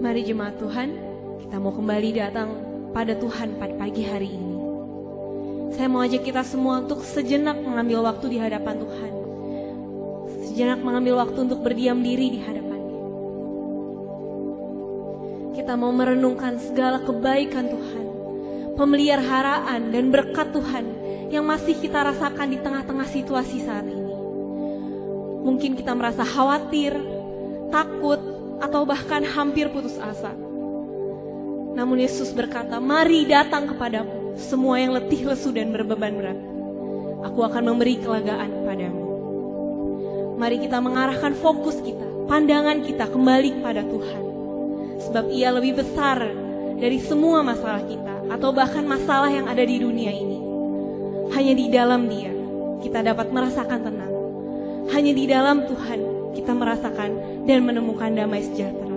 Mari jemaat Tuhan, kita mau kembali datang pada Tuhan pada pagi hari ini. Saya mau ajak kita semua untuk sejenak mengambil waktu di hadapan Tuhan. Sejenak mengambil waktu untuk berdiam diri di hadapan-Nya. Kita mau merenungkan segala kebaikan Tuhan, pemeliharaan dan berkat Tuhan yang masih kita rasakan di tengah-tengah situasi saat ini. Mungkin kita merasa khawatir, takut, atau bahkan hampir putus asa. Namun Yesus berkata, mari datang kepadaku, semua yang letih, lesu, dan berbeban berat. Aku akan memberi kelegaan padamu. Mari kita mengarahkan fokus kita, pandangan kita kembali kepada Tuhan. Sebab Ia lebih besar dari semua masalah kita, atau bahkan masalah yang ada di dunia ini. Hanya di dalam Dia, kita dapat merasakan tenang. Hanya di dalam Tuhan, kita merasakan dan menemukan damai sejahtera.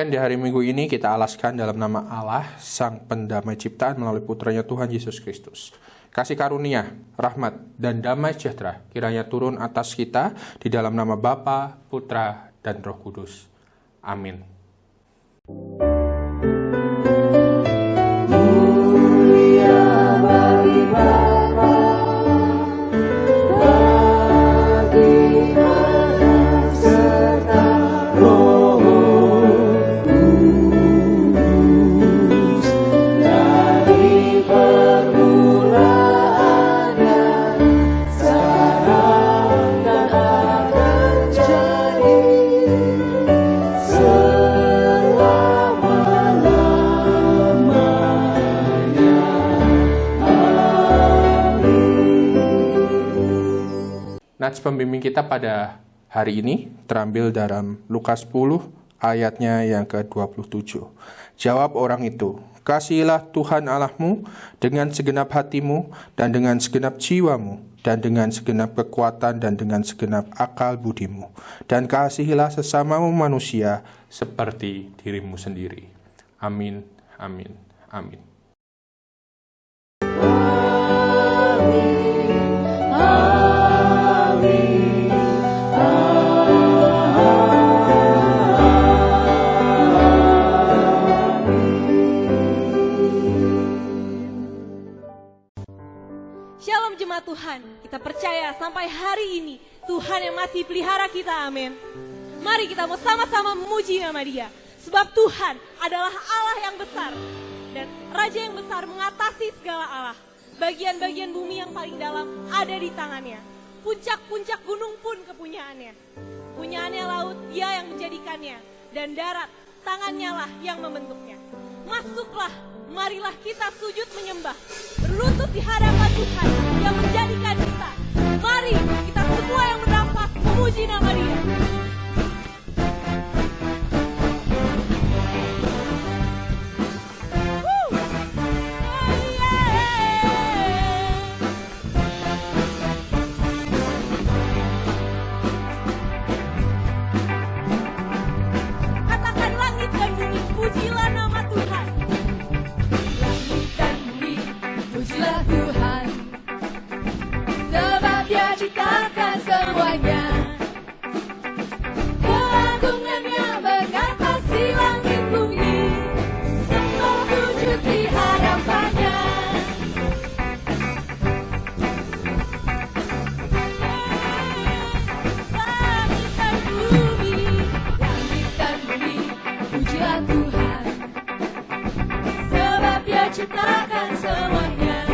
Demikian di hari Minggu ini kita alaskan dalam nama Allah, Sang Pendamai Ciptaan melalui putranya Tuhan Yesus Kristus. Kasih karunia, rahmat, dan damai sejahtera kiranya turun atas kita di dalam nama Bapa, Putra, dan Roh Kudus. Amin. Nats pembimbing kita pada hari ini terambil dalam Lukas 10 ayatnya yang ke-27. Jawab orang itu, kasihilah Tuhan Allahmu dengan segenap hatimu dan dengan segenap jiwamu dan dengan segenap kekuatan dan dengan segenap akal budimu. Dan kasihilah sesamamu manusia seperti dirimu sendiri. Amin, amin, amin. Shalom jemaat Tuhan, kita percaya sampai hari ini Tuhan yang masih pelihara kita, amin. Mari kita mau sama-sama memuji nama Dia, sebab Tuhan adalah Allah yang besar dan Raja yang besar mengatasi segala Allah. Bagian-bagian bumi yang paling dalam ada di tangannya, puncak-puncak gunung pun kepunyaannya. Punyaannya laut, Dia yang menjadikannya, dan darat, tangannya lah yang membentuknya. Masuklah, marilah kita sujud menyembah, berlutut di hadapan Tuhan yang menjadikan kita. Mari kita semua yang bernafas memuji nama Dia. Katakan langit dan bumi, pujilah nama Tuhan. Pujilah Tuhan, sebab Dia ciptakan semuanya. Keagungannya mengatasi langit bumi, semua sujud di hadapannya. Langit dan bumi, pujilah Tuhan, sebab Dia ciptakan semuanya.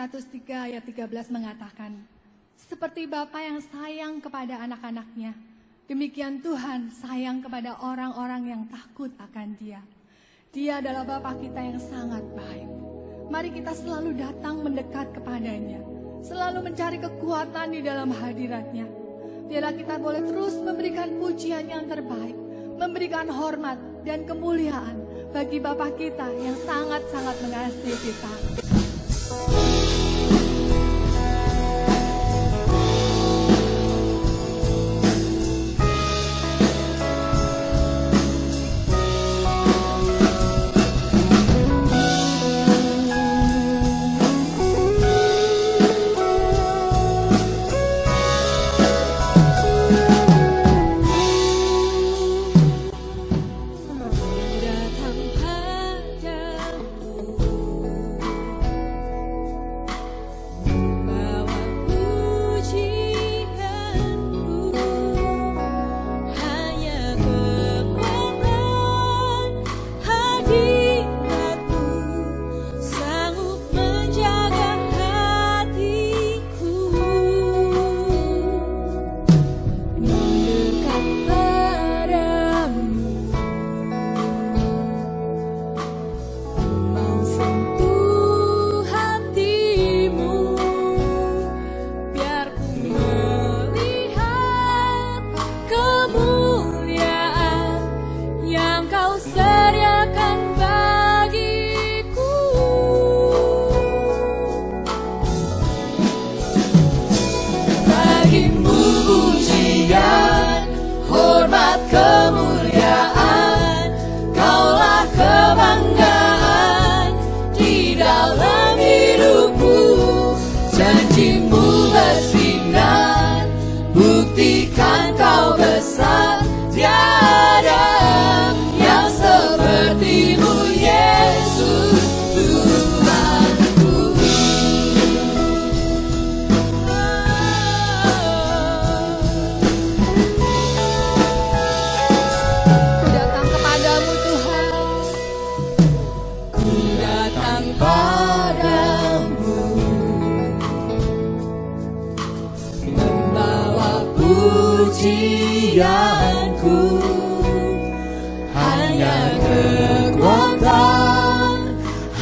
103 ayat 13 mengatakan, seperti Bapa yang sayang kepada anak-anaknya, demikian Tuhan sayang kepada orang-orang yang takut akan Dia. Dia adalah Bapa kita yang sangat baik. Mari kita selalu datang mendekat kepadanya, selalu mencari kekuatan di dalam hadirat-Nya. Biarlah kita boleh terus memberikan pujian yang terbaik, memberikan hormat dan kemuliaan bagi Bapa kita yang sangat-sangat mengasihi kita.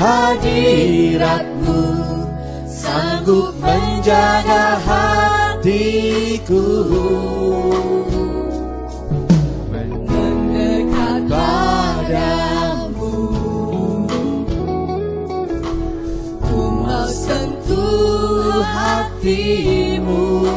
Hadirat-Mu sanggup menjaga hatiku, mendekat padamu. Ku mau sentuh hatimu,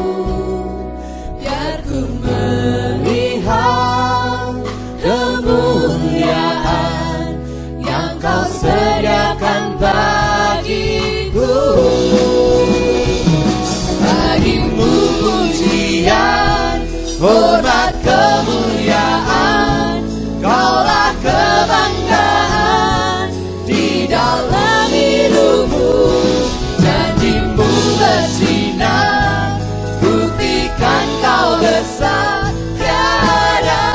biar ku melihat kemuliaan yang Kau sediakan bagiku. Bagimu pujian, hormat, kemuliaan, Kaulah kebanggaan di dalam hidupku. Janji-Mu bersinar, buktikan Kau besar, tiada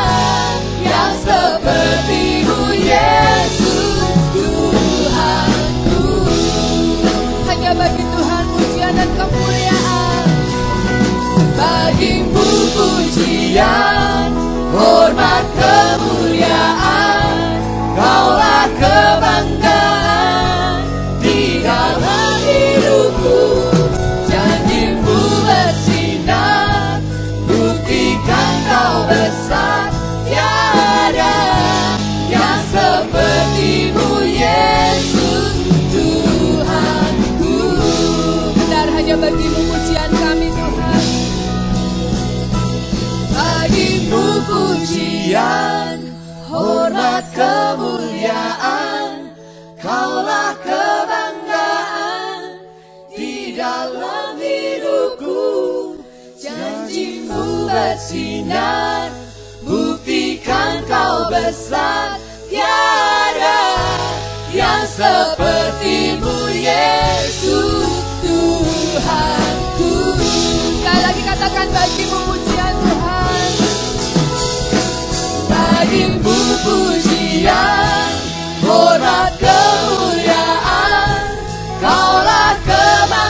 yang seperti-Mu Yesus. Hanya bagi Tuhan pujian dan kemuliaan. Bagi-Mu pujian, hormat, kemuliaan, Kaulah kebanggaan di dalam hidupku. Janji-Mu bersinar, buktikan Kau besar, tiada yang seperti-Mu Yesus Tuhanku. Benar, hanya bagi-Mu pujian kami Tuhan. Bagi-Mu pujian, hormat, kemuliaan, Kaulah kebanggaan di dalam hidupku. Janji-Mu bersinar, buktikan Kau besar, tiada yang seperti-Mu Yesus Tuhanku. Sekali lagi katakan, bagi-Mu pujian Tuhan. Bagi-Mu pujian, hormat, kemuliaan, Kaulah kebanggaan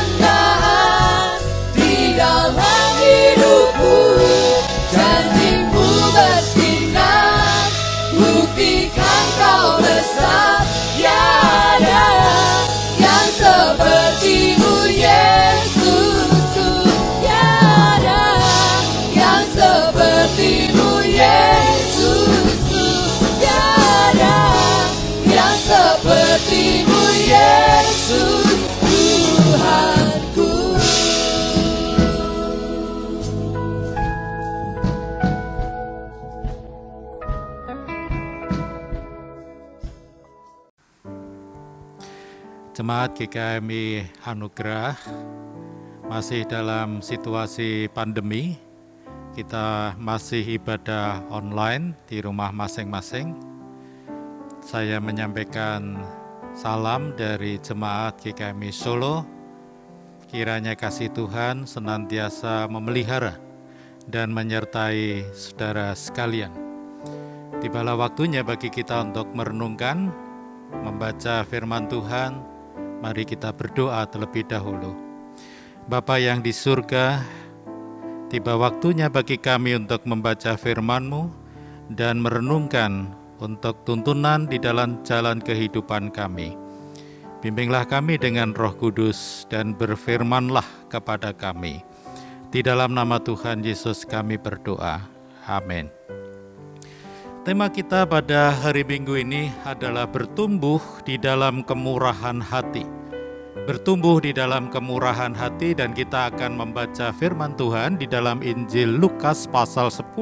Jemaat GKMI Anugerah masih dalam situasi pandemi. Kita masih ibadah online di rumah masing-masing. Saya menyampaikan salam dari Jemaat GKMI Solo. Kiranya kasih Tuhan senantiasa memelihara dan menyertai saudara sekalian. Tibalah waktunya bagi kita untuk merenungkan, membaca firman Tuhan. Mari kita berdoa terlebih dahulu. Bapa yang di surga, tiba waktunya bagi kami untuk membaca firman-Mu dan merenungkan untuk tuntunan di dalam jalan kehidupan kami. Bimbinglah kami dengan Roh Kudus dan berfirmanlah kepada kami. Di dalam nama Tuhan Yesus kami berdoa. Amin. Tema kita pada hari Minggu ini adalah bertumbuh di dalam kemurahan hati. Bertumbuh di dalam kemurahan hati, dan kita akan membaca firman Tuhan di dalam Injil Lukas pasal 10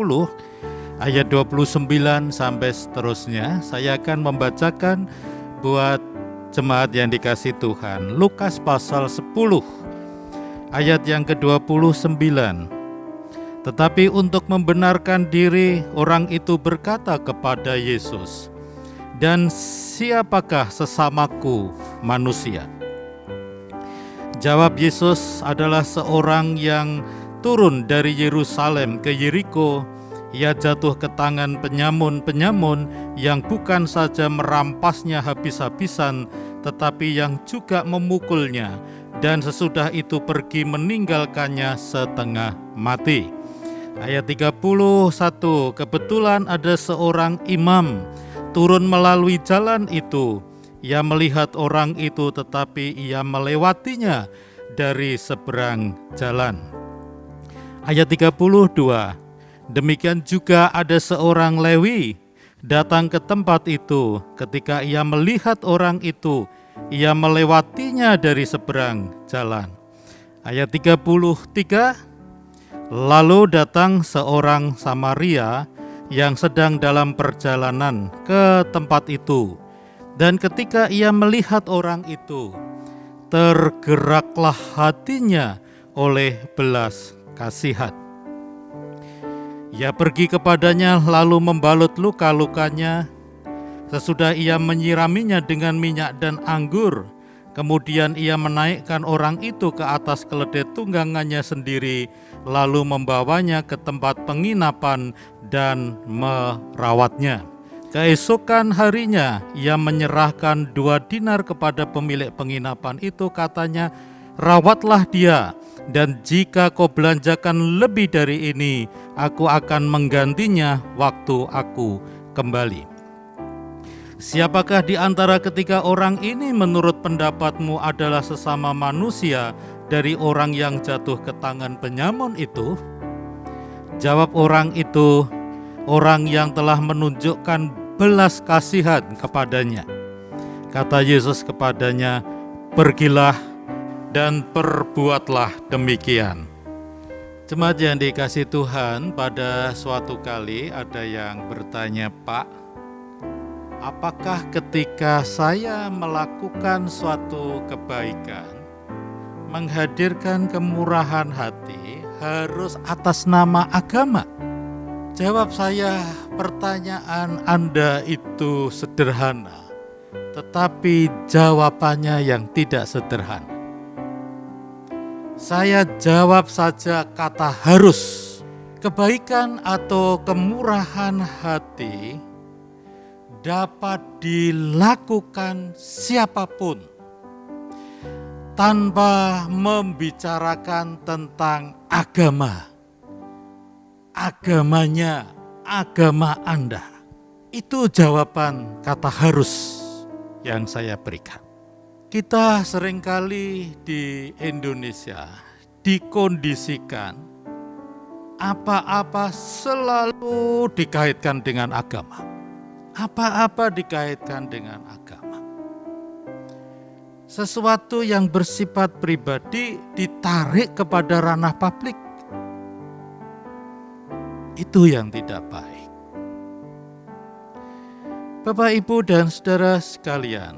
ayat 29 sampai seterusnya. Saya akan membacakan buat jemaat yang dikasih Tuhan. Lukas pasal 10 ayat yang ke-29. Tetapi untuk membenarkan diri, orang itu berkata kepada Yesus, "Dan siapakah sesamaku manusia?" Jawab Yesus, "Adalah seorang yang turun dari Yerusalem ke Yeriko. Ia jatuh ke tangan penyamun-penyamun yang bukan saja merampasnya habis-habisan, tetapi yang juga memukulnya, dan sesudah itu pergi meninggalkannya setengah mati." Ayat 31, kebetulan ada seorang imam turun melalui jalan itu. Ia melihat orang itu, tetapi ia melewatinya dari seberang jalan. Ayat 32, demikian juga ada seorang Lewi datang ke tempat itu. Ketika ia melihat orang itu, ia melewatinya dari seberang jalan. Ayat 33, lalu datang seorang Samaria yang sedang dalam perjalanan ke tempat itu. Dan ketika ia melihat orang itu, tergeraklah hatinya oleh belas kasihan. Ia pergi kepadanya lalu membalut luka-lukanya. Sesudah ia menyiraminya dengan minyak dan anggur, kemudian ia menaikkan orang itu ke atas keledai tunggangannya sendiri, lalu membawanya ke tempat penginapan dan merawatnya. Keesokan harinya ia menyerahkan 2 dinar kepada pemilik penginapan itu, katanya, "Rawatlah dia, dan jika kau belanjakan lebih dari ini, aku akan menggantinya waktu aku kembali." Siapakah di antara ketiga orang ini menurut pendapatmu adalah sesama manusia dari orang yang jatuh ke tangan penyamun itu? Jawab orang itu, "Orang yang telah menunjukkan belas kasihan kepadanya." Kata Yesus kepadanya, "Pergilah dan perbuatlah demikian." Jemaat yang dikasih Tuhan, pada suatu kali ada yang bertanya, "Pak, apakah ketika saya melakukan suatu kebaikan, menghadirkan kemurahan hati, harus atas nama agama?" Jawab saya, pertanyaan Anda itu sederhana, tetapi jawabannya yang tidak sederhana. Saya jawab saja kata harus. Kebaikan atau kemurahan hati dapat dilakukan siapapun tanpa membicarakan tentang agama. Agamanya, agama Anda. Itu jawaban kata harus yang saya berikan. Kita seringkali di Indonesia dikondisikan apa-apa selalu dikaitkan dengan agama. Apa-apa dikaitkan dengan agama. Sesuatu yang bersifat pribadi ditarik kepada ranah publik. Itu yang tidak baik. Bapak, Ibu, dan saudara sekalian,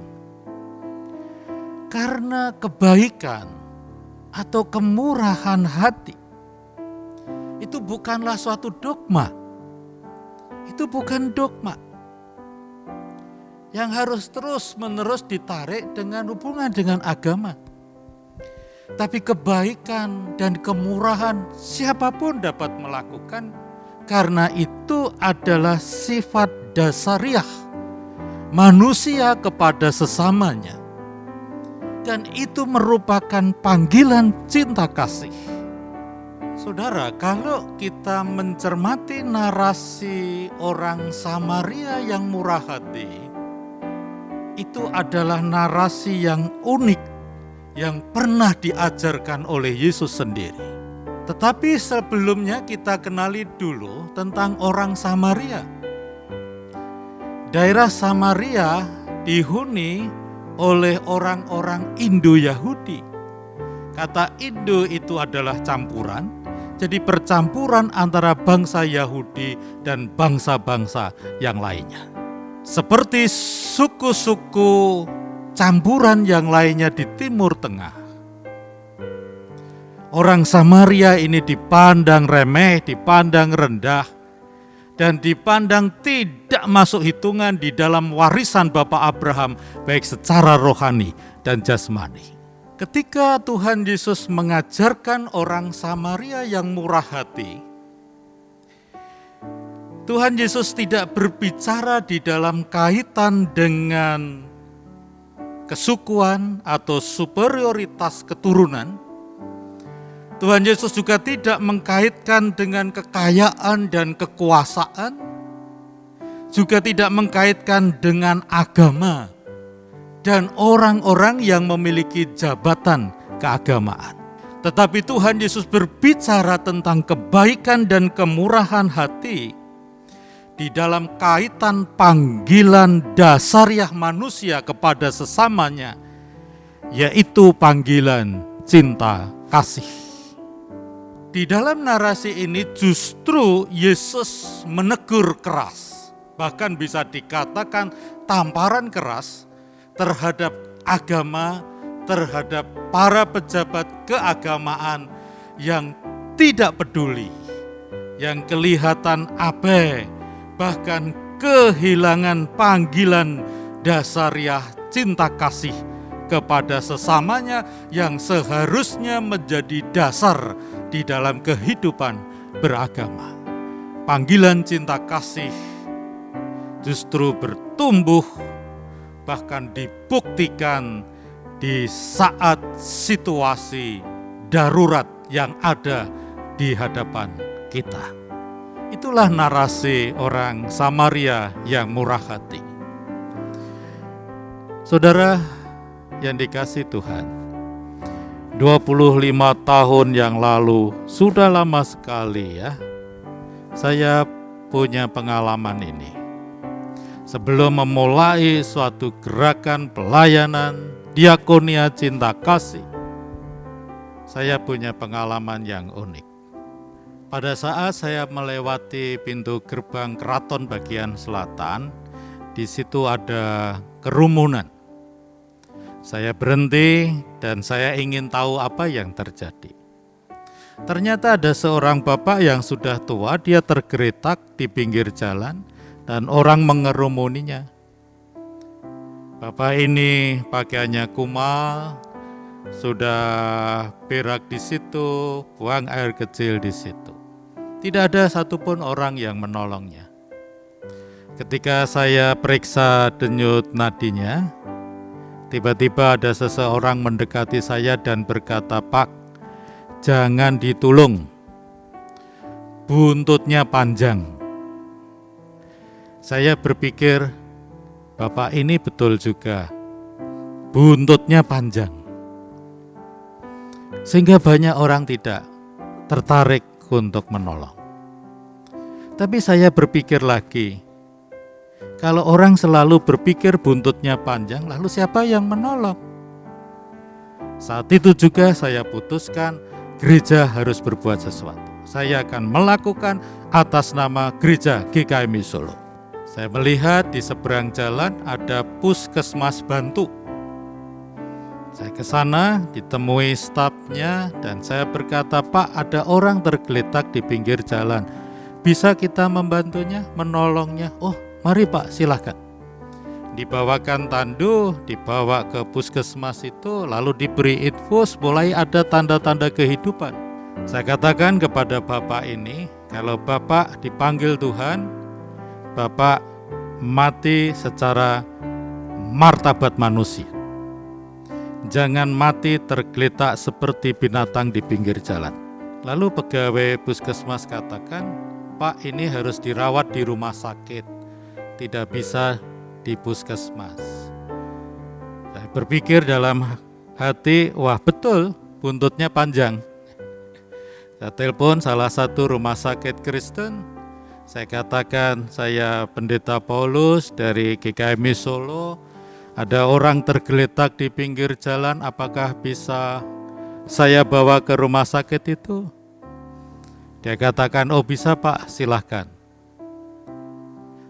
karena kebaikan atau kemurahan hati. Itu bukanlah suatu dogma. Itu bukan dogma yang harus terus-menerus ditarik dengan hubungan dengan agama. Tapi kebaikan dan kemurahan siapapun dapat melakukan, karena itu adalah sifat dasariah manusia kepada sesamanya. Dan itu merupakan panggilan cinta kasih. Saudara, kalau kita mencermati narasi orang Samaria yang murah hati, itu adalah narasi yang unik yang pernah diajarkan oleh Yesus sendiri. Tetapi sebelumnya kita kenali dulu tentang orang Samaria. Daerah Samaria dihuni oleh orang-orang Indo-Yahudi. Kata Indo itu adalah campuran, jadi percampuran antara bangsa Yahudi dan bangsa-bangsa yang lainnya. Seperti suku-suku campuran yang lainnya di Timur Tengah. Orang Samaria ini dipandang remeh, dipandang rendah, dan dipandang tidak masuk hitungan di dalam warisan Bapak Abraham, baik secara rohani dan jasmani. Ketika Tuhan Yesus mengajarkan orang Samaria yang murah hati, Tuhan Yesus tidak berbicara di dalam kaitan dengan kesukuan atau superioritas keturunan. Tuhan Yesus juga tidak mengkaitkan dengan kekayaan dan kekuasaan, juga tidak mengkaitkan dengan agama dan orang-orang yang memiliki jabatan keagamaan. Tetapi Tuhan Yesus berbicara tentang kebaikan dan kemurahan hati di dalam kaitan panggilan dasariah manusia kepada sesamanya, yaitu panggilan cinta kasih. Di dalam narasi ini justru Yesus menegur keras, bahkan bisa dikatakan tamparan keras terhadap agama, terhadap para pejabat keagamaan yang tidak peduli, yang kelihatan abai, bahkan kehilangan panggilan dasariah cinta kasih kepada sesamanya yang seharusnya menjadi dasar di dalam kehidupan beragama. Panggilan cinta kasih justru bertumbuh, bahkan dibuktikan di saat situasi darurat yang ada di hadapan kita. Itulah narasi orang Samaria yang murah hati. Saudara yang dikasihi Tuhan, 25 tahun yang lalu, sudah lama sekali ya, saya punya pengalaman ini. Sebelum memulai suatu gerakan pelayanan diakonia cinta kasih, saya punya pengalaman yang unik. Pada saat saya melewati pintu gerbang keraton bagian selatan, di situ ada kerumunan. Saya berhenti dan saya ingin tahu apa yang terjadi. Ternyata ada seorang bapak yang sudah tua, dia tergeletak di pinggir jalan dan orang mengerumuninya. Bapak ini pakaiannya kumal, sudah berak di situ, buang air kecil di situ. Tidak ada satupun orang yang menolongnya. Ketika saya periksa denyut nadinya, tiba-tiba ada seseorang mendekati saya dan berkata, "Pak, jangan ditulung, buntutnya panjang." Saya berpikir, bapak ini betul juga, buntutnya panjang. Sehingga banyak orang tidak tertarik untuk menolong. Tapi saya berpikir lagi, kalau orang selalu berpikir buntutnya panjang, lalu siapa yang menolong? Saat itu juga saya putuskan gereja harus berbuat sesuatu. Saya akan melakukan atas nama gereja GKMI Solo. Saya melihat di seberang jalan ada puskesmas Bantu. Saya ke sana, ditemui stafnya, dan saya berkata, "Pak, ada orang tergeletak di pinggir jalan. Bisa kita membantunya, menolongnya?" "Oh, mari Pak, silakan." Dibawakan tandu, dibawa ke puskesmas itu, lalu diberi infus, mulai ada tanda-tanda kehidupan. Saya katakan kepada Bapak ini, kalau Bapak dipanggil Tuhan, Bapak mati secara martabat manusia. Jangan mati tergeletak seperti binatang di pinggir jalan. Lalu pegawai puskesmas katakan, "Pak, ini harus dirawat di rumah sakit, tidak bisa di puskesmas." Saya berpikir dalam hati, wah betul, buntutnya panjang. Saya telepon salah satu rumah sakit Kristen. Saya katakan, "Saya Pendeta Paulus dari GKMI Solo. Ada orang tergeletak di pinggir jalan, apakah bisa saya bawa ke rumah sakit itu?" Dia katakan, "Oh bisa Pak, silahkan."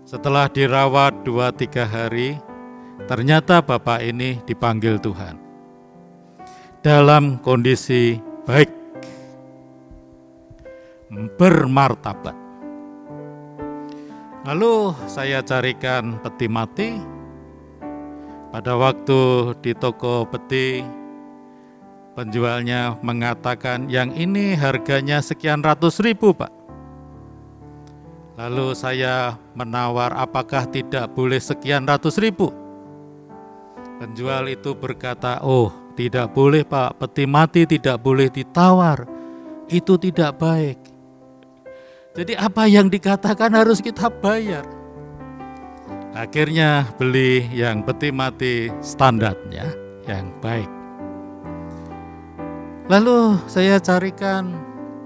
Setelah dirawat 2-3 hari, ternyata Bapak ini dipanggil Tuhan. Dalam kondisi baik, bermartabat. Lalu saya carikan peti mati. Pada waktu di toko peti, penjualnya mengatakan, "Yang ini harganya sekian ratus ribu Pak." Lalu saya menawar, "Apakah tidak boleh sekian ratus ribu?" Penjual itu berkata, "Oh, tidak boleh Pak, peti mati tidak boleh ditawar, itu tidak baik." Jadi apa yang dikatakan harus kita bayar. Akhirnya beli yang peti mati standarnya, yang baik. Lalu saya carikan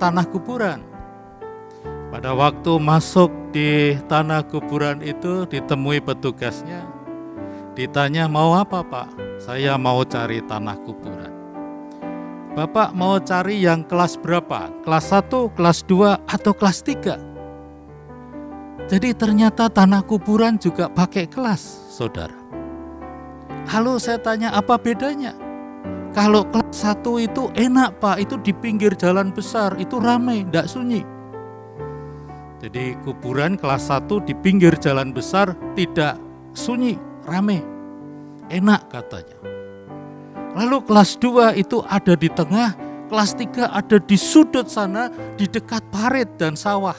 tanah kuburan. Pada waktu masuk di tanah kuburan itu ditemui petugasnya. Ditanya, "Mau apa Pak?" "Saya mau cari tanah kuburan." "Bapak mau cari yang kelas berapa? Kelas 1, kelas 2, atau kelas 3? Jadi ternyata tanah kuburan juga pakai kelas, saudara. Lalu saya tanya, "Apa bedanya?" "Kalau kelas 1 itu enak Pak, itu di pinggir jalan besar, itu ramai, tidak sunyi." Jadi kuburan kelas 1 di pinggir jalan besar, tidak sunyi, ramai, enak katanya. Lalu kelas 2 itu ada di tengah, kelas 3 ada di sudut sana, di dekat parit dan sawah.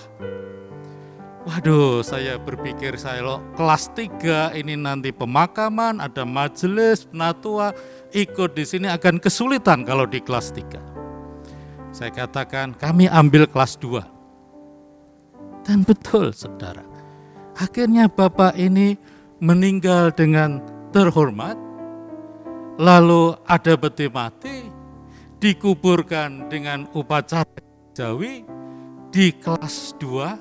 Waduh, saya berpikir, kelas 3 ini nanti pemakaman, ada majelis, penatua, ikut di sini akan kesulitan kalau di kelas 3. Saya katakan, "Kami ambil kelas 2. Dan betul saudara, akhirnya Bapak ini meninggal dengan terhormat. Lalu ada peti mati, dikuburkan dengan upacara Jawi di kelas 2,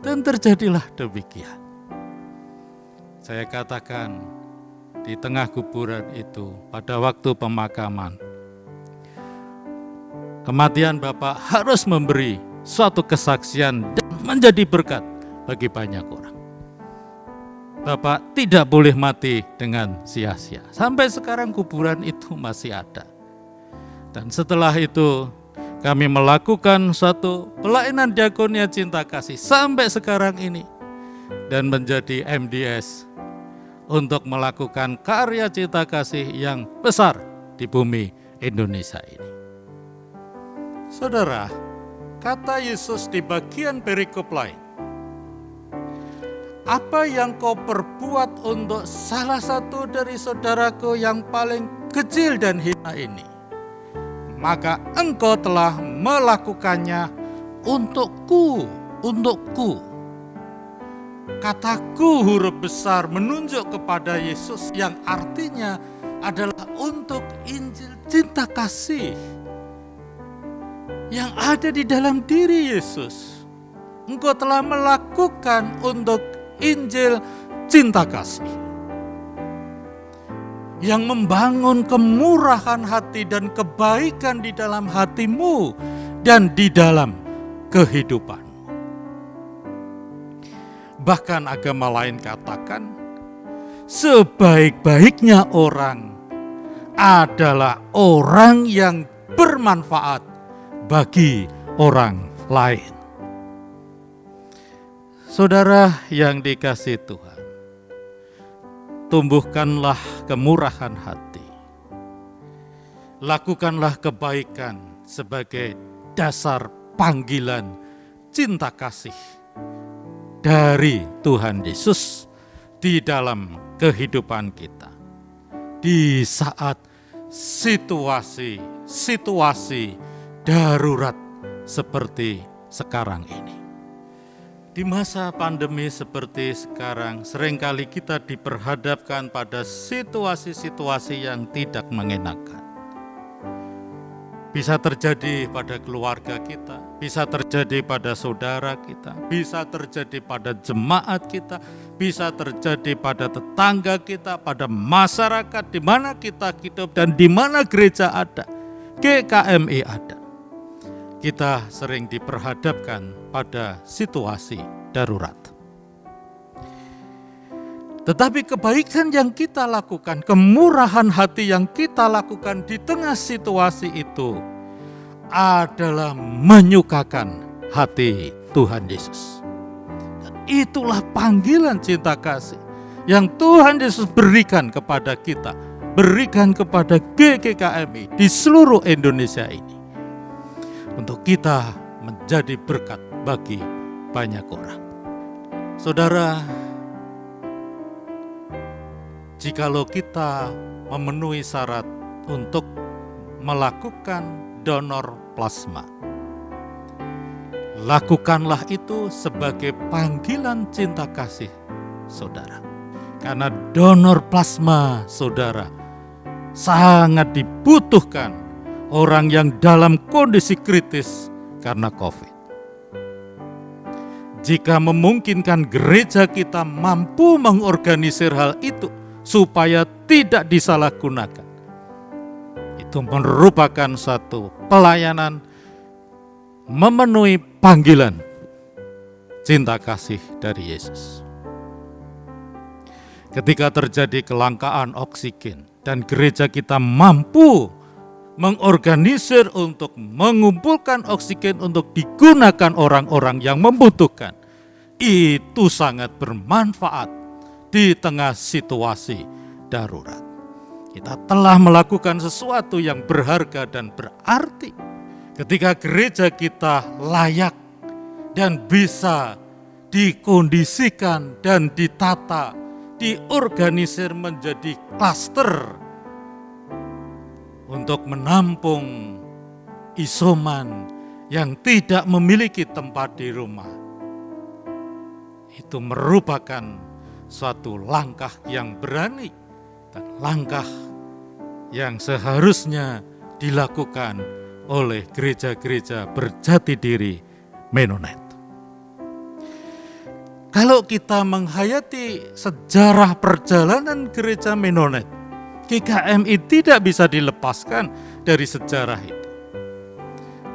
dan terjadilah demikian. Saya katakan, di tengah kuburan itu, pada waktu pemakaman, kematian Bapak harus memberi suatu kesaksian dan menjadi berkat bagi banyak orang. Bapak tidak boleh mati dengan sia-sia. Sampai sekarang kuburan itu masih ada. Dan setelah itu kami melakukan suatu pelayanan diakonia cinta kasih sampai sekarang ini. Dan menjadi MDS untuk melakukan karya cinta kasih yang besar di bumi Indonesia ini. Saudara, kata Yesus di bagian perikop lain, "Apa yang kau perbuat untuk salah satu dari saudaraku yang paling kecil dan hina ini, maka engkau telah melakukannya untukku." Kataku huruf besar menunjuk kepada Yesus yang artinya adalah untuk Injil cinta kasih yang ada di dalam diri Yesus. Engkau telah melakukan untuk Injil cinta kasih yang membangun kemurahan hati dan kebaikan di dalam hatimu dan di dalam kehidupan. Bahkan agama lain katakan, sebaik-baiknya orang adalah orang yang bermanfaat bagi orang lain. Saudara yang dikasihi Tuhan, tumbuhkanlah kemurahan hati. Lakukanlah kebaikan sebagai dasar panggilan cinta kasih dari Tuhan Yesus di dalam kehidupan kita. Di saat situasi darurat seperti sekarang ini. Di masa pandemi seperti sekarang, seringkali kita diperhadapkan pada situasi-situasi yang tidak mengenakan. Bisa terjadi pada keluarga kita, bisa terjadi pada saudara kita, bisa terjadi pada jemaat kita, bisa terjadi pada tetangga kita, pada masyarakat di mana kita hidup dan di mana gereja ada, GKMI ada. Kita sering diperhadapkan pada situasi darurat. Tetapi kebaikan yang kita lakukan, kemurahan hati yang kita lakukan di tengah situasi itu adalah menyukakan hati Tuhan Yesus. Dan itulah panggilan cinta kasih yang Tuhan Yesus berikan kepada kita, berikan kepada GKMI di seluruh Indonesia ini. Untuk kita menjadi berkat bagi banyak orang. Saudara, jikalau kita memenuhi syarat untuk melakukan donor plasma, lakukanlah itu sebagai panggilan cinta kasih saudara. Karena donor plasma saudara sangat dibutuhkan orang yang dalam kondisi kritis karena COVID. Jika memungkinkan gereja kita mampu mengorganisir hal itu supaya tidak disalahgunakan, itu merupakan satu pelayanan memenuhi panggilan cinta kasih dari Yesus. Ketika terjadi kelangkaan oksigen dan gereja kita mampu mengorganisir untuk mengumpulkan oksigen untuk digunakan orang-orang yang membutuhkan, itu sangat bermanfaat di tengah situasi darurat. Kita telah melakukan sesuatu yang berharga dan berarti ketika gereja kita layak dan bisa dikondisikan dan ditata, diorganisir menjadi klaster untuk menampung isoman yang tidak memiliki tempat di rumah. Itu merupakan suatu langkah yang berani dan langkah yang seharusnya dilakukan oleh gereja-gereja berjati diri Menonet. Kalau kita menghayati sejarah perjalanan gereja Menonet, GKMI tidak bisa dilepaskan dari sejarah itu.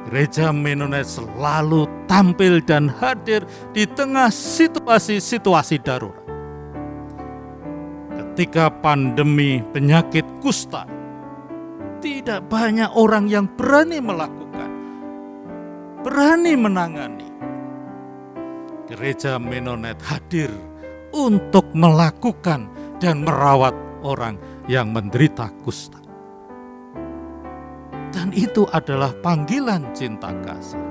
Gereja Menonet selalu tampil dan hadir di tengah situasi-situasi darurat. Ketika pandemi penyakit kusta, tidak banyak orang yang berani melakukan, berani menangani. Gereja Menonet hadir untuk melakukan dan merawat orang yang menderita kusta. Dan itu adalah panggilan cinta kasih,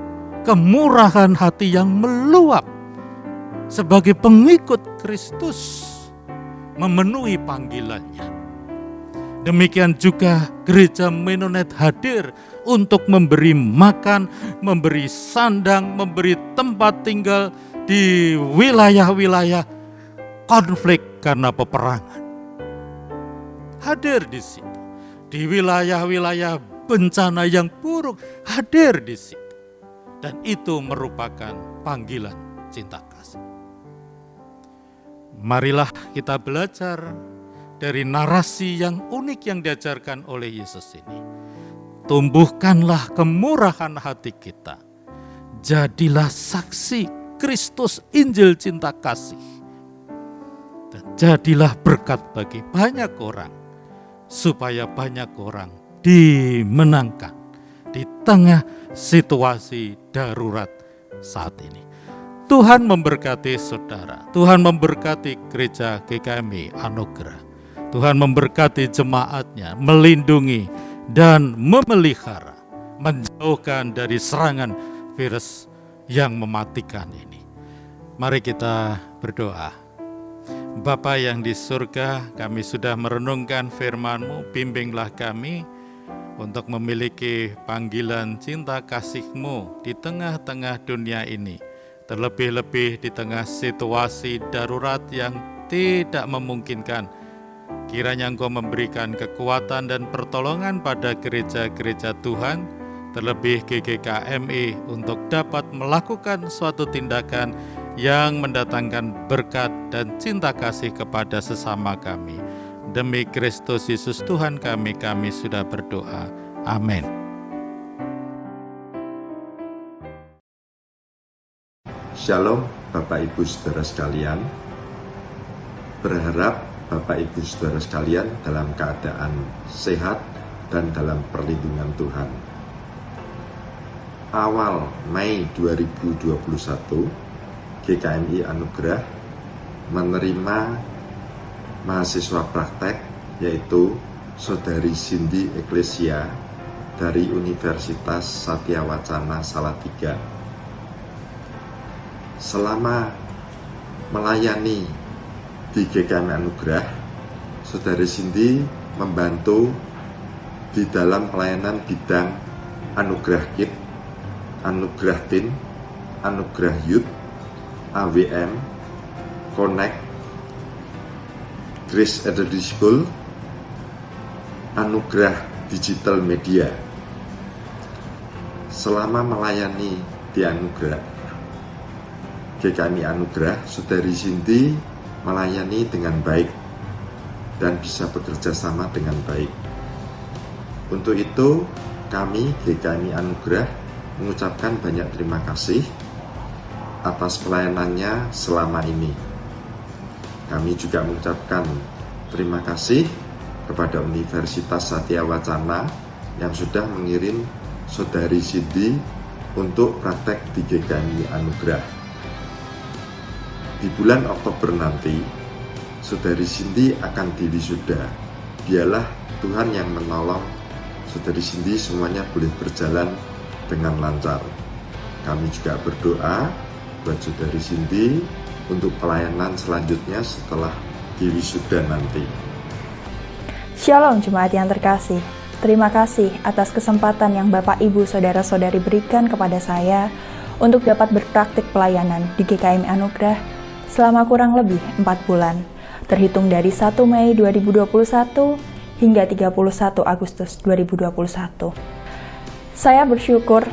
kemurahan hati yang meluap sebagai pengikut Kristus memenuhi panggilannya. Demikian juga gereja Menonet hadir untuk memberi makan, memberi sandang, memberi tempat tinggal di wilayah-wilayah konflik karena peperangan. Hadir di situ. Di wilayah-wilayah bencana yang buruk, hadir di situ. Dan itu merupakan panggilan cinta kasih. Marilah kita belajar dari narasi yang unik yang diajarkan oleh Yesus ini. Tumbuhkanlah kemurahan hati kita. Jadilah saksi Kristus Injil cinta kasih. Dan jadilah berkat bagi banyak orang. supaya banyak orang dimenangkan di tengah situasi darurat saat ini. Tuhan memberkati saudara, Tuhan memberkati gereja GKMI Anugerah, Tuhan memberkati jemaatnya, melindungi dan memelihara, menjauhkan dari serangan virus yang mematikan ini. Mari kita berdoa. Bapa yang di surga, kami sudah merenungkan firman-Mu, bimbinglah kami untuk memiliki panggilan cinta kasih-Mu di tengah-tengah dunia ini, terlebih-lebih di tengah situasi darurat yang tidak memungkinkan. Kiranya Engkau memberikan kekuatan dan pertolongan pada gereja-gereja Tuhan, terlebih GKMI, untuk dapat melakukan suatu tindakan yang mendatangkan berkat dan cinta kasih kepada sesama kami. Demi Kristus Yesus Tuhan kami sudah berdoa. Amin. Shalom Bapak Ibu Saudara sekalian. Berharap Bapak Ibu Saudara sekalian dalam keadaan sehat dan dalam perlindungan Tuhan. Awal Mei 2021, GKMI Anugerah menerima mahasiswa praktek, yaitu Saudari Cindy Eklesia dari Universitas Satya Wacana Salatiga. Selama melayani di GKMI Anugerah, Saudari Cindy membantu di dalam pelayanan bidang Anugerah Kid, Anugerah Teen, Anugerah Youth, AWM, Connect, Grace Elderly School, Anugerah Digital Media. Selama melayani di Anugerah, GKMI Anugerah, Saudari Cindy melayani dengan baik dan bisa bekerja sama dengan baik. Untuk itu, kami GKMI Anugerah mengucapkan banyak terima kasih atas pelayanannya selama ini. Kami juga mengucapkan terima kasih kepada Universitas Satya Wacana yang sudah mengirim Saudari Cindy untuk praktek di GKMI Anugerah. Di bulan Oktober nanti, Saudari Cindy akan diwisuda. Biarlah Tuhan yang menolong Saudari Cindy semuanya boleh berjalan dengan lancar. Kami juga berdoa buat Saudari Cindy untuk pelayanan selanjutnya setelah diwisuda nanti. Shalom jemaat yang terkasih. Terima kasih atas kesempatan yang Bapak, Ibu, Saudara-saudari berikan kepada saya untuk dapat berpraktik pelayanan di GKMI Anugerah selama kurang lebih 4 bulan, terhitung dari 1 Mei 2021 hingga 31 Agustus 2021. Saya bersyukur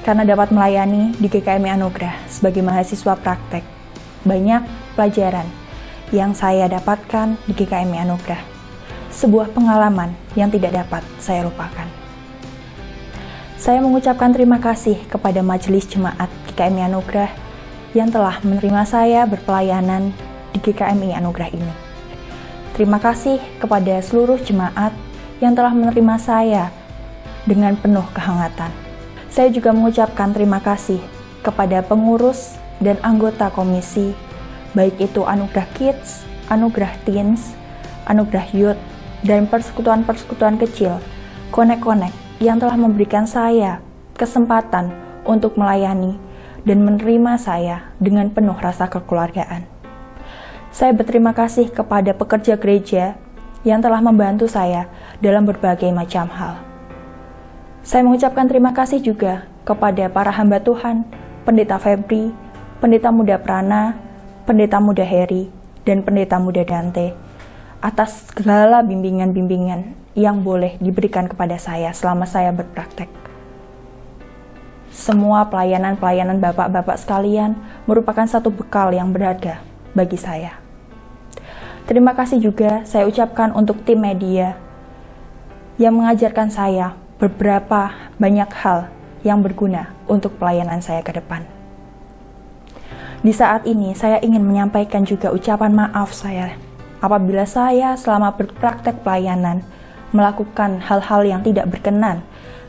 karena dapat melayani di GKMI Anugerah sebagai mahasiswa praktek. Banyak pelajaran yang saya dapatkan di GKMI Anugerah. Sebuah pengalaman yang tidak dapat saya lupakan. Saya mengucapkan terima kasih kepada Majelis Jemaat GKMI Anugerah yang telah menerima saya berpelayanan di GKMI Anugerah ini. Terima kasih kepada seluruh jemaat yang telah menerima saya dengan penuh kehangatan. Saya juga mengucapkan terima kasih kepada pengurus dan anggota komisi, baik itu Anugerah Kids, Anugerah Teens, Anugerah Youth, dan persekutuan-persekutuan kecil, Connect yang telah memberikan saya kesempatan untuk melayani dan menerima saya dengan penuh rasa kekeluargaan. Saya berterima kasih kepada pekerja gereja yang telah membantu saya dalam berbagai macam hal. Saya mengucapkan terima kasih juga kepada para hamba Tuhan, Pendeta Febri, Pendeta Muda Prana, Pendeta Muda Heri, dan Pendeta Muda Dante, atas segala bimbingan-bimbingan yang boleh diberikan kepada saya selama saya berpraktek. Semua pelayanan-pelayanan Bapak-Bapak sekalian merupakan satu bekal yang berharga bagi saya. Terima kasih juga saya ucapkan untuk tim media yang mengajarkan saya beberapa banyak hal yang berguna untuk pelayanan saya ke depan. Di saat ini saya ingin menyampaikan juga ucapan maaf saya apabila saya selama berpraktek pelayanan melakukan hal-hal yang tidak berkenan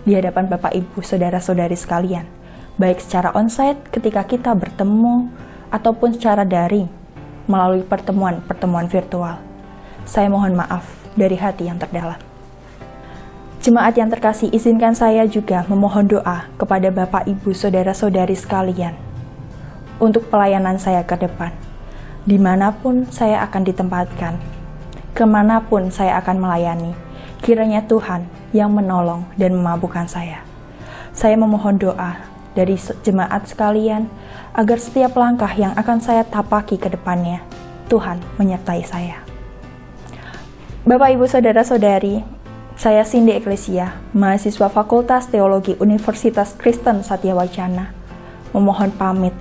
di hadapan Bapak Ibu Saudara-saudari sekalian, baik secara onsite ketika kita bertemu ataupun secara daring melalui pertemuan-pertemuan virtual. Saya mohon maaf dari hati yang terdalam. Jemaat yang terkasih, izinkan saya juga memohon doa kepada Bapak Ibu Saudara-saudari sekalian untuk pelayanan saya ke depan. Dimanapun saya akan ditempatkan, kemanapun saya akan melayani, kiranya Tuhan yang menolong dan memampukan saya. Saya memohon doa dari jemaat sekalian agar setiap langkah yang akan saya tapaki ke depannya, Tuhan menyertai saya. Bapak, Ibu, Saudara-saudari, saya Cindy Eklesia, mahasiswa Fakultas Teologi Universitas Kristen Satyawacana, memohon pamit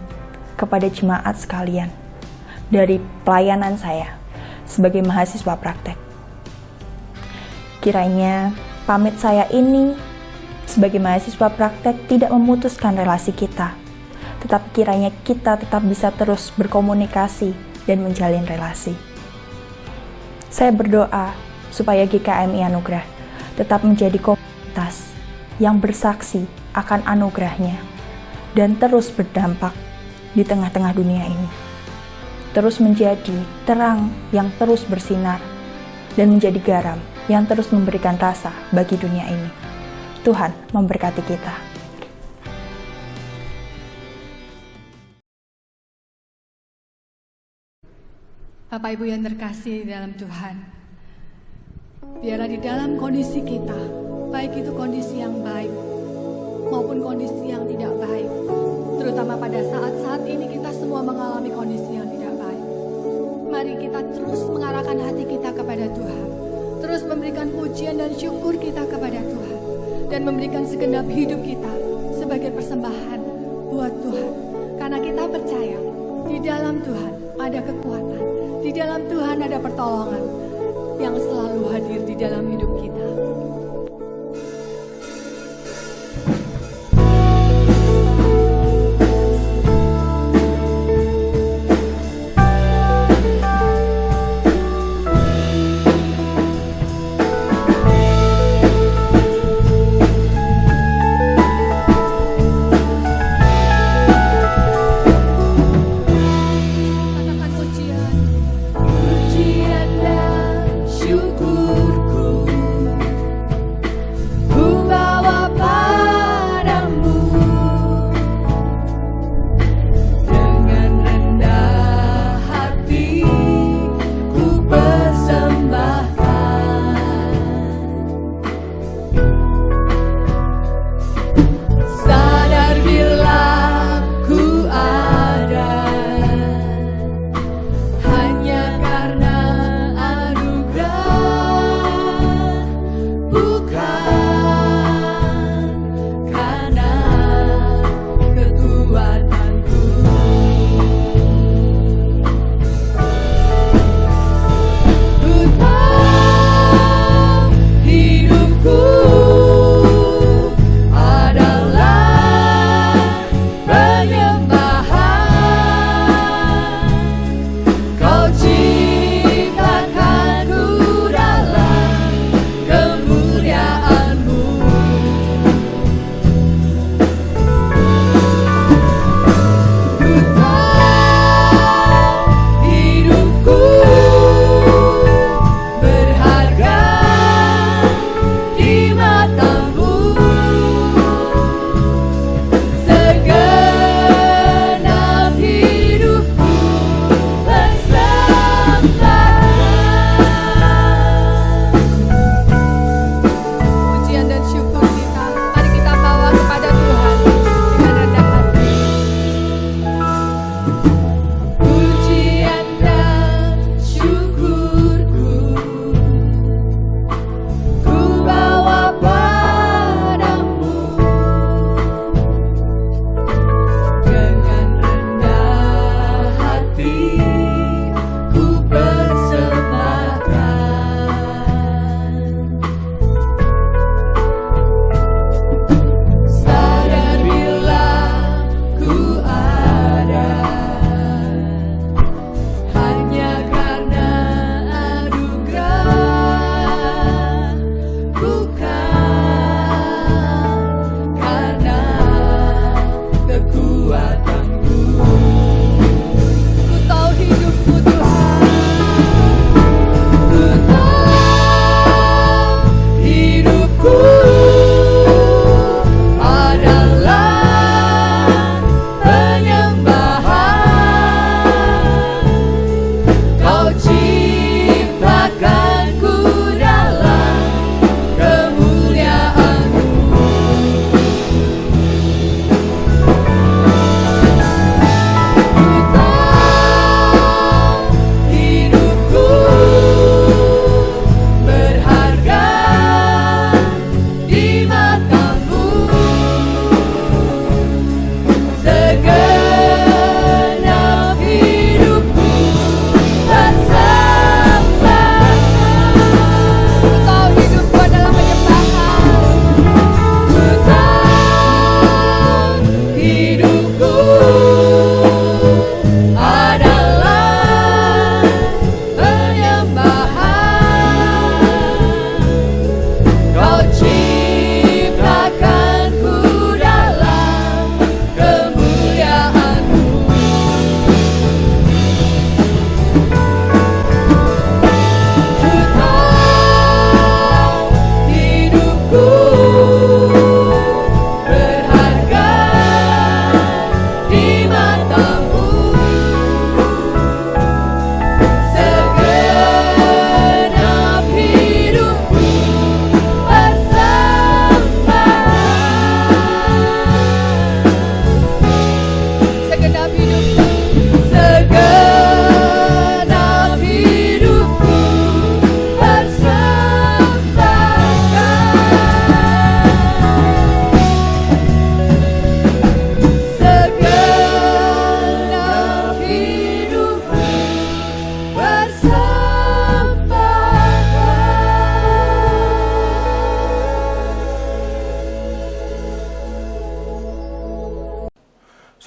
kepada jemaat sekalian dari pelayanan saya sebagai mahasiswa praktek. Kiranya pamit saya ini sebagai mahasiswa praktek tidak memutuskan relasi kita, tetapi kiranya kita tetap bisa terus berkomunikasi dan menjalin relasi. Saya berdoa supaya GKMI Anugerah tetap menjadi komunitas yang bersaksi akan anugerahnya dan terus berdampak di tengah-tengah dunia ini. Terus menjadi terang yang terus bersinar dan menjadi garam yang terus memberikan rasa bagi dunia ini. Tuhan memberkati kita. Bapak Ibu yang terkasih di dalam Tuhan, biarlah di dalam kondisi kita, baik itu kondisi yang baik maupun kondisi yang tidak baik, terutama pada saat-saat ini kita semua mengalami kondisi yang tidak baik, mari kita terus mengarahkan hati kita kepada Tuhan, terus memberikan pujian dan syukur kita kepada Tuhan, dan memberikan segenap hidup kita sebagai persembahan buat Tuhan, karena kita percaya di dalam Tuhan ada kekuatan, di dalam Tuhan ada pertolongan yang selalu hadir di dalam hidup kita. Pujian dan syukurku ada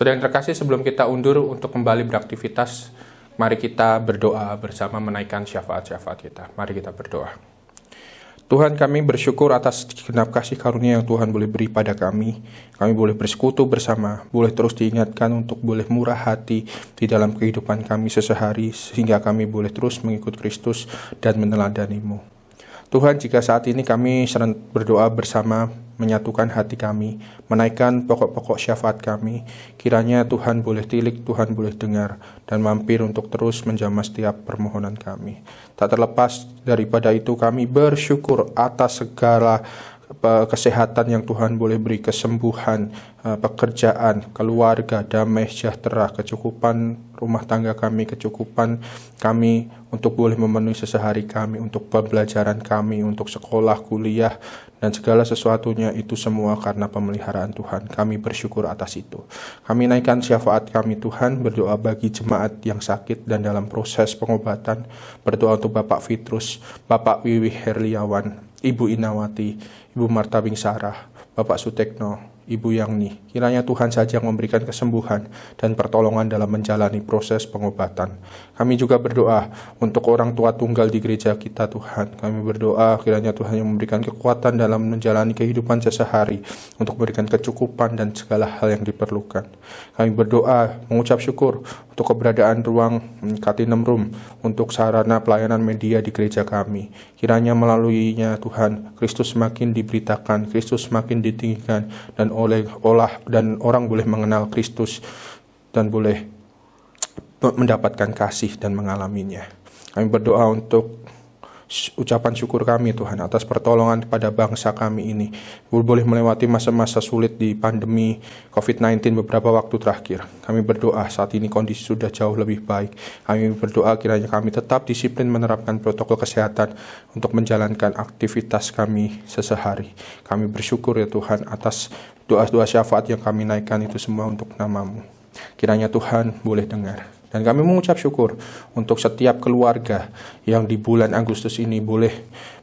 Saudara yang terkasih, sebelum kita undur untuk kembali beraktivitas, mari kita berdoa bersama menaikkan syafaat-syafaat kita. Mari kita berdoa. Tuhan, kami bersyukur atas segenap kasih karunia yang Tuhan boleh beri pada kami. Kami boleh bersekutu bersama, boleh terus diingatkan untuk boleh murah hati di dalam kehidupan kami sehari-hari, sehingga kami boleh terus mengikut Kristus dan meneladani-Mu. Tuhan, jika saat ini kami sedang berdoa bersama, menyatukan hati kami, menaikkan pokok-pokok syafaat kami, kiranya Tuhan boleh tilik, Tuhan boleh dengar, dan mampir untuk terus menjamah setiap permohonan kami. Tak terlepas daripada itu, kami bersyukur atas segala kesehatan yang Tuhan boleh beri, kesembuhan, pekerjaan, keluarga, damai sejahtera, kecukupan rumah tangga kami, kecukupan kami untuk boleh memenuhi sehari kami, untuk pembelajaran kami, untuk sekolah, kuliah, dan segala sesuatunya itu semua karena pemeliharaan Tuhan. Kami bersyukur atas itu. Kami naikkan syafaat kami Tuhan, berdoa bagi jemaat yang sakit dan dalam proses pengobatan, berdoa untuk Bapak Fitrus, Bapak Wiwi Herliawan, Ibu Inawati, Ibu Marta Bingsarah, Bapak Sutekno, Ibu Yangni. Kiranya Tuhan saja yang memberikan kesembuhan dan pertolongan dalam menjalani proses pengobatan. Kami juga berdoa untuk orang tua tunggal di gereja kita Tuhan. Kami berdoa kiranya Tuhan yang memberikan kekuatan dalam menjalani kehidupan sehari-hari, untuk memberikan kecukupan dan segala hal yang diperlukan. Kami berdoa mengucap syukur untuk keberadaan ruang Katinem Room untuk sarana pelayanan media di gereja kami. Kiranya melaluinya Tuhan, Kristus semakin diberitakan, Kristus semakin ditinggikan, dan dan orang boleh mengenal Kristus dan boleh mendapatkan kasih dan mengalaminya. Kami berdoa untuk ucapan syukur kami Tuhan atas pertolongan kepada bangsa kami ini. Boleh melewati masa-masa sulit di pandemi COVID-19 beberapa waktu terakhir. Kami berdoa saat ini kondisi sudah jauh lebih baik. Kami berdoa kiranya kami tetap disiplin menerapkan protokol kesehatan untuk menjalankan aktivitas kami sehari-hari. Kami bersyukur ya Tuhan atas doa-doa syafaat yang kami naikkan itu semua untuk nama-Mu. Kiranya Tuhan boleh dengar. Dan kami mengucap syukur untuk setiap keluarga yang di bulan Agustus ini boleh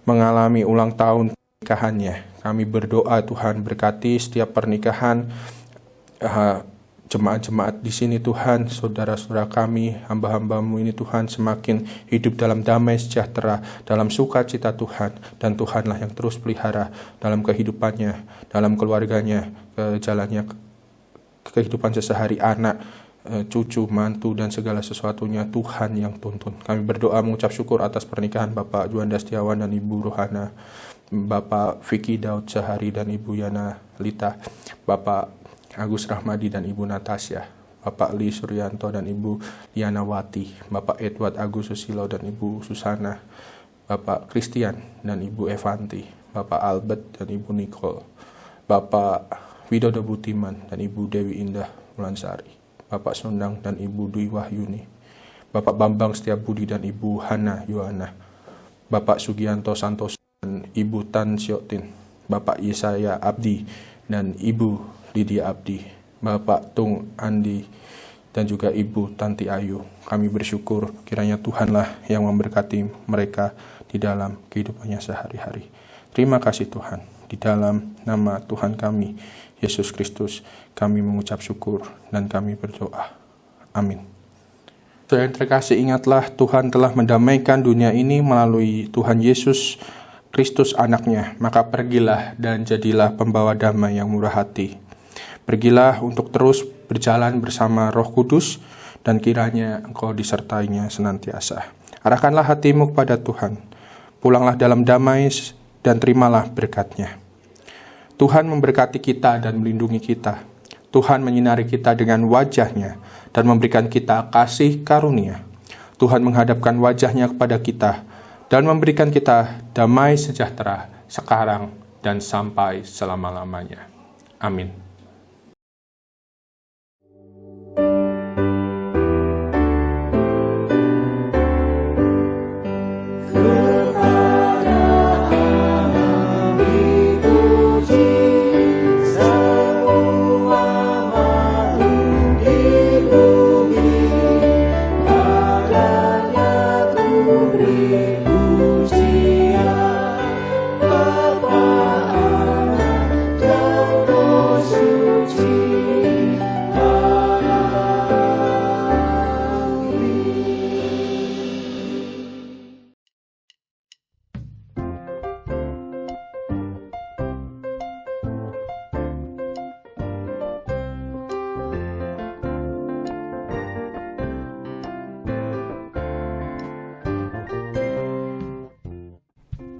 mengalami ulang tahun pernikahannya. Kami berdoa Tuhan berkati setiap pernikahan jemaat-jemaat di sini Tuhan, saudara-saudara kami, hamba-hamba-Mu ini Tuhan semakin hidup dalam damai sejahtera, dalam sukacita Tuhan. Dan Tuhanlah yang terus pelihara dalam kehidupannya, dalam keluarganya, jalannya kehidupan sehari anak, cucu, mantu, dan segala sesuatunya Tuhan yang tuntun. Kami berdoa mengucap syukur atas pernikahan Bapak Juanda Setiawan dan Ibu Rohana, Bapak Vicky Daud Sehari dan Ibu Yana Lita, Bapak Agus Rahmadi dan Ibu Natasha, Bapak Li Suryanto dan Ibu Liana Wati, Bapak Edward Agus Susilo dan Ibu Susana, Bapak Christian dan Ibu Evanti, Bapak Albert dan Ibu Nicole, Bapak Widodo Butiman dan Ibu Dewi Indah Mulansari, Bapak Sundang dan Ibu Dwi Wahyuni, Bapak Bambang Setiabudi dan Ibu Hana Yohana, Bapak Sugianto Santoso dan Ibu Tan Siotin, Bapak Yesaya Abdi dan Ibu Lydia Abdi, Bapak Tung Andi dan juga Ibu Tanti Ayu. Kami bersyukur kiranya Tuhanlah yang memberkati mereka di dalam kehidupannya sehari-hari. Terima kasih Tuhan. Di dalam nama Tuhan kami, Yesus Kristus, kami mengucap syukur dan kami berdoa. Amin. Saudara yang terkasih, ingatlah Tuhan telah mendamaikan dunia ini melalui Tuhan Yesus Kristus anaknya. Maka pergilah dan jadilah pembawa damai yang murah hati. Pergilah untuk terus berjalan bersama Roh Kudus dan kiranya engkau disertainya senantiasa. Arahkanlah hatimu kepada Tuhan. Pulanglah dalam damai dan terimalah berkat-Nya. Tuhan memberkati kita dan melindungi kita. Tuhan menyinari kita dengan wajah-Nya dan memberikan kita kasih karunia. Tuhan menghadapkan wajah-Nya kepada kita dan memberikan kita damai sejahtera sekarang dan sampai selama-lamanya. Amin. Pujian Bapa, Anak, dan Roh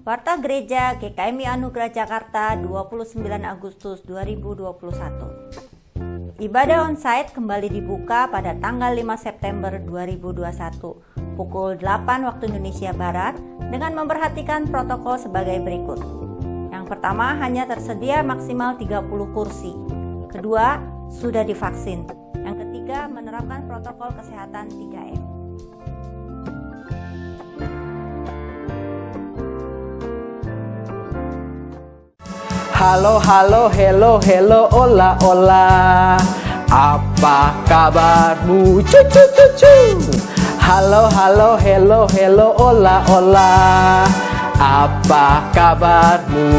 Warta Gereja GKMI Anugerah Jakarta 29 Agustus 2021. Ibadah onsite kembali dibuka pada tanggal 5 September 2021 pukul 8 waktu Indonesia Barat dengan memperhatikan protokol sebagai berikut. Yang pertama, hanya tersedia maksimal 30 kursi. Kedua, sudah divaksin. Yang ketiga, menerapkan protokol kesehatan 3M. Halo, halo, hello, hello, hola, hola. Apa kabarmu? Cucu, cucu. Halo, halo, hello, hello, hola, hola. Apa kabarmu?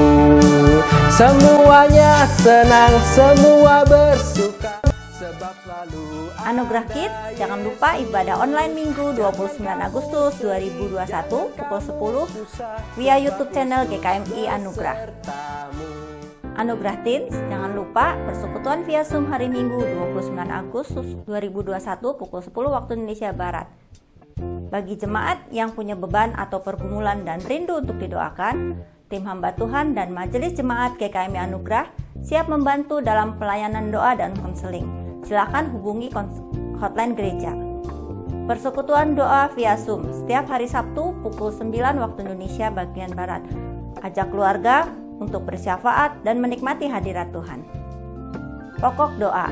Semuanya senang, semua bersuka. Sebab selalu Anugerah Kids, jangan lupa ibadah online Minggu 29 Agustus 2021 pukul 10 via YouTube channel GKMI Anugerah. Anugerah Teens, jangan lupa persekutuan via Zoom hari Minggu 29 Agustus 2021 pukul 10 waktu Indonesia Barat. Bagi jemaat yang punya beban atau pergumulan dan rindu untuk didoakan, tim hamba Tuhan dan majelis jemaat GKMI Anugerah siap membantu dalam pelayanan doa dan konseling. Silakan hubungi hotline gereja. Persekutuan doa via Zoom setiap hari Sabtu pukul 9 waktu Indonesia bagian Barat. Ajak keluarga untuk bersyafaat dan menikmati hadirat Tuhan. Pokok doa.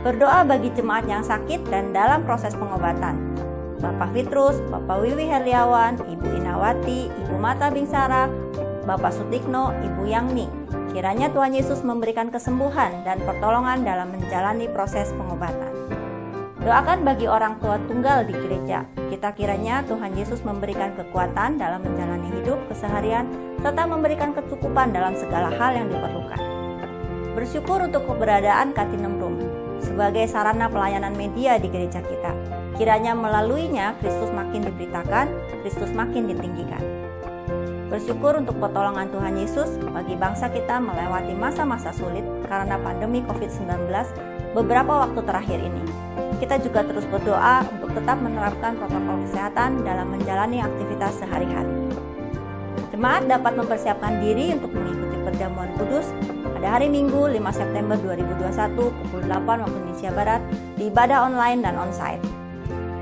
Berdoa bagi jemaat yang sakit dan dalam proses pengobatan. Bapak Fitrus, Bapak Wiwi Herliawan, Ibu Inawati, Ibu Mata Bingsara, Bapak Sutikno, Ibu Yangni. Kiranya Tuhan Yesus memberikan kesembuhan dan pertolongan dalam menjalani proses pengobatan. Doakan bagi orang tua tunggal di gereja. Kita kiranya Tuhan Yesus memberikan kekuatan dalam menjalani hidup keseharian serta memberikan kecukupan dalam segala hal yang diperlukan. Bersyukur untuk keberadaan Katinem Room sebagai sarana pelayanan media di gereja kita. Kiranya melaluinya Kristus makin diberitakan, Kristus makin ditinggikan. Bersyukur untuk pertolongan Tuhan Yesus bagi bangsa kita melewati masa-masa sulit karena pandemi COVID-19 beberapa waktu terakhir ini. Kita juga terus berdoa untuk tetap menerapkan protokol kesehatan dalam menjalani aktivitas sehari-hari. Jemaat dapat mempersiapkan diri untuk mengikuti perjamuan kudus pada hari Minggu 5 September 2021 pukul 8 waktu Indonesia Barat di ibadah online dan onsite.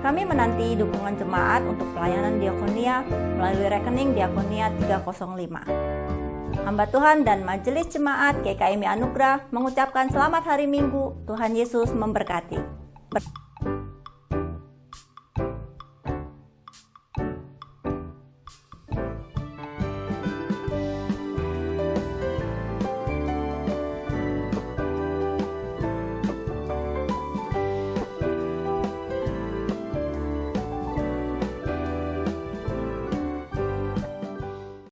Kami menanti dukungan jemaat untuk pelayanan diakonia melalui rekening diakonia 305. Hamba Tuhan dan majelis jemaat GKMI Anugerah mengucapkan selamat hari Minggu. Tuhan Yesus memberkati.